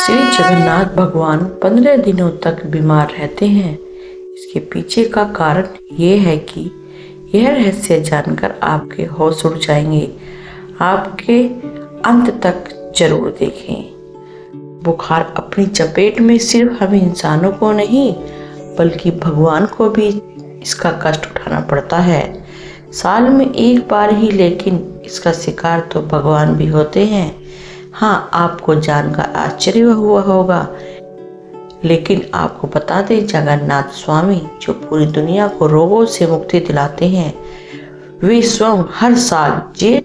श्री जगन्नाथ भगवान 15 दिनों तक बीमार रहते हैं। इसके पीछे का कारण ये है कि यह रहस्य जानकर आपके होश उड़ जाएंगे। आपके अंत तक जरूर देखें। बुखार अपनी चपेट में सिर्फ हम इंसानों को नहीं बल्कि भगवान को भी इसका कष्ट उठाना पड़ता है। साल में एक बार ही, लेकिन इसका शिकार तो भगवान भी होते हैं। हाँ, आपको जानकर आश्चर्य हुआ होगा, लेकिन आपको बता दें, जगन्नाथ स्वामी जो पूरी दुनिया को रोगों से मुक्ति दिलाते हैं, वे स्वयं हर साल जेठ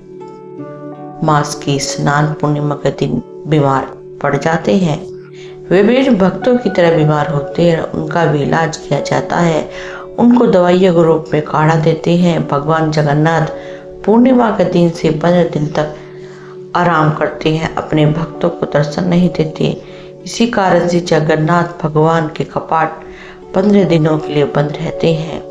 मास की स्नान पूर्णिमा के दिन बीमार पड़ जाते हैं। वे भी भक्तों की तरह बीमार होते हैं। उनका भी इलाज किया जाता है। उनको दवाइयों के रूप में काढ़ा देते हैं। भगवान जगन्नाथ पूर्णिमा के दिन से 15 दिन तक आराम करते हैं, अपने भक्तों को दर्शन नहीं देते। इसी कारण से जगन्नाथ भगवान के कपाट 15 दिनों के लिए बंद रहते हैं।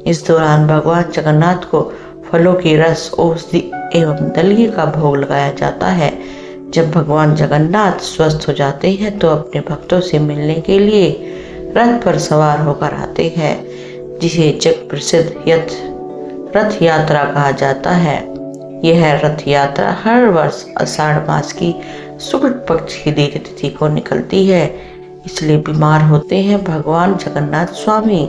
इस दौरान भगवान जगन्नाथ को फलों के रस, औषधि एवं दलिए का भोग लगाया जाता है। जब भगवान जगन्नाथ स्वस्थ हो जाते हैं तो अपने भक्तों से मिलने के लिए रथ पर सवार होकर आते हैं, जिसे जग प्रसिद्ध रथ यात्रा कहा जाता है। यह रथ यात्रा हर वर्ष आषाढ़ मास की शुक्ल पक्ष की द्वितीय तिथि को निकलती है। इसलिए बीमार होते हैं भगवान जगन्नाथ स्वामी।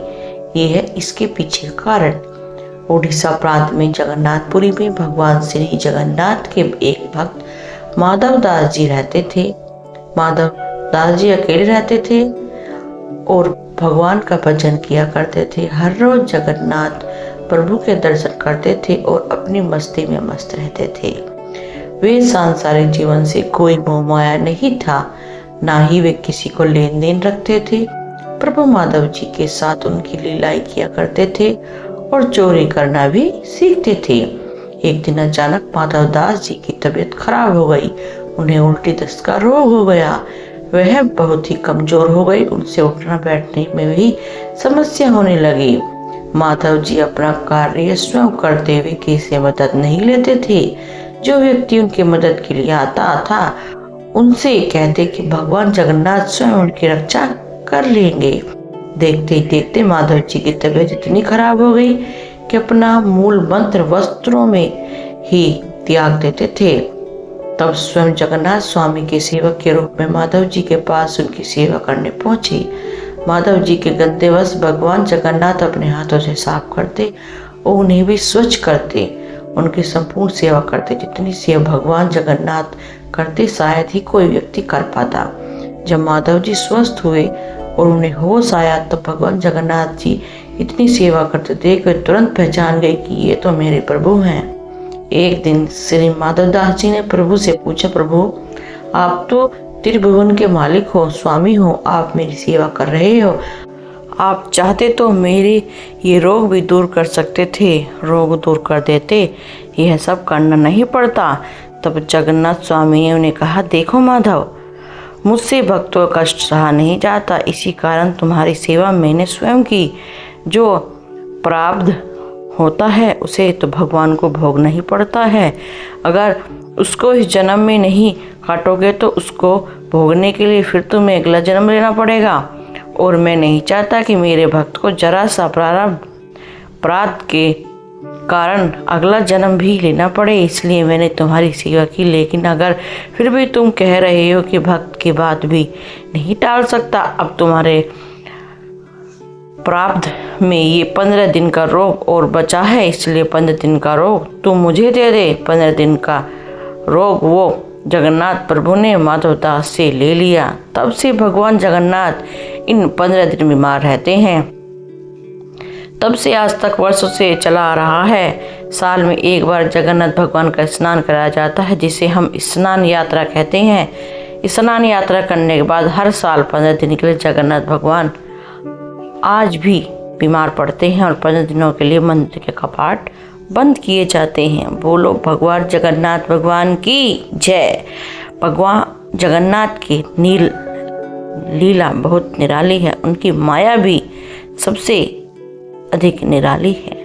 ये है इसके पीछे कारण। उड़ीसा प्रांत में जगन्नाथपुरी में भगवान श्री जगन्नाथ के एक भक्त माधव दास जी रहते थे। माधव दास जी अकेले रहते थे और भगवान का भजन किया करते थे। हर रोज जगन्नाथ प्रभु के दर्शन करते थे और अपनी मस्ती में मस्त रहते थे। वे सांसारिक जीवन से कोई मोह माया नहीं था, ना ही वे किसी को लेन देन रखते थे। प्रभु माधव जी के साथ उनकी लीलाएं किया करते थे और चोरी करना भी सीखते थे। एक दिन अचानक माधव दास जी की तबीयत खराब हो गई। उन्हें उल्टी दस्त का रोग हो गया। वह बहुत ही कमजोर हो गई। उनसे उठना बैठने में भी समस्या होने लगी। माधव जी अपना कार्य स्वयं करते हुए किसी से मदद नहीं लेते थे। जो व्यक्ति उनकी मदद के लिए आता था उनसे कहते कि भगवान जगन्नाथ स्वयं उनकी रक्षा कर लेंगे। देखते ही देखते माधव जी की तबीयत इतनी खराब हो गई कि अपना मूल मंत्र वस्त्रों में ही त्याग देते थे। तब स्वयं जगन्नाथ स्वामी के सेवक के रूप में माधव जी के पास उनकी सेवा करने पहुंचे। माधव जी के गंदे वस्त्र भगवान जगन्नाथ अपने हाथों से साफ करते और उन्हें भी स्वच्छ करते। उनकी संपूर्ण सेवा करते। जितनी सेवा भगवान जगन्नाथ करते शायद ही कोई व्यक्ति कर पाता। जब माधव जी स्वस्थ हुए और उन्हें होश आया तो भगवान जगन्नाथ जी इतनी सेवा करते देख वे तुरंत पहचान गए कि ये तो मेरे प्रभु हैं। एक दिन श्री माधव दास जी ने प्रभु से पूछा, प्रभु आप तो त्रिभुवन के मालिक हो, स्वामी हो, आप मेरी सेवा कर रहे हो। आप चाहते तो मेरे ये रोग भी दूर कर सकते थे, रोग दूर कर देते। यह सब करना नहीं पड़ता। तब जगन्नाथ स्वामी ने उन्हें कहा, देखो माधव, मुझसे भक्तों का कष्ट सहा नहीं जाता। इसी कारण तुम्हारी सेवा मैंने स्वयं की। जो प्रारब्ध होता है उसे तो भगवान को भोगना ही पड़ता है। अगर उसको इस जन्म में नहीं काटोगे तो उसको भोगने के लिए फिर तुम्हें अगला जन्म लेना पड़ेगा। और मैं नहीं चाहता कि मेरे भक्त को जरा सा प्रारब्ध के कारण अगला जन्म भी लेना पड़े, इसलिए मैंने तुम्हारी सेवा की। लेकिन अगर फिर भी तुम कह रहे हो कि भक्त की बात भी नहीं टाल सकता, अब तुम्हारे प्रारब्ध में ये 15 दिन का रोग और बचा है, इसलिए 15 दिन का रोग तुम मुझे दे दे। 15 दिन का रोग वो जगन्नाथ प्रभु ने माधव दास से ले लिया। तब से भगवान जगन्नाथ इन 15 दिन बीमार रहते हैं। तब से आज तक वर्षों से चला आ रहा है। साल में एक बार जगन्नाथ भगवान का स्नान कराया जाता है, जिसे हम स्नान यात्रा कहते हैं। स्नान यात्रा करने के बाद हर साल 15 दिन के लिए जगन्नाथ भगवान आज भी बीमार पड़ते हैं और 15 दिनों के लिए मंदिर के कपाट बंद किए जाते हैं। बोलो भगवान जगन्नाथ भगवान की जय। भगवान जगन्नाथ की लीला बहुत निराली है। उनकी माया भी सबसे अधिक निराली है।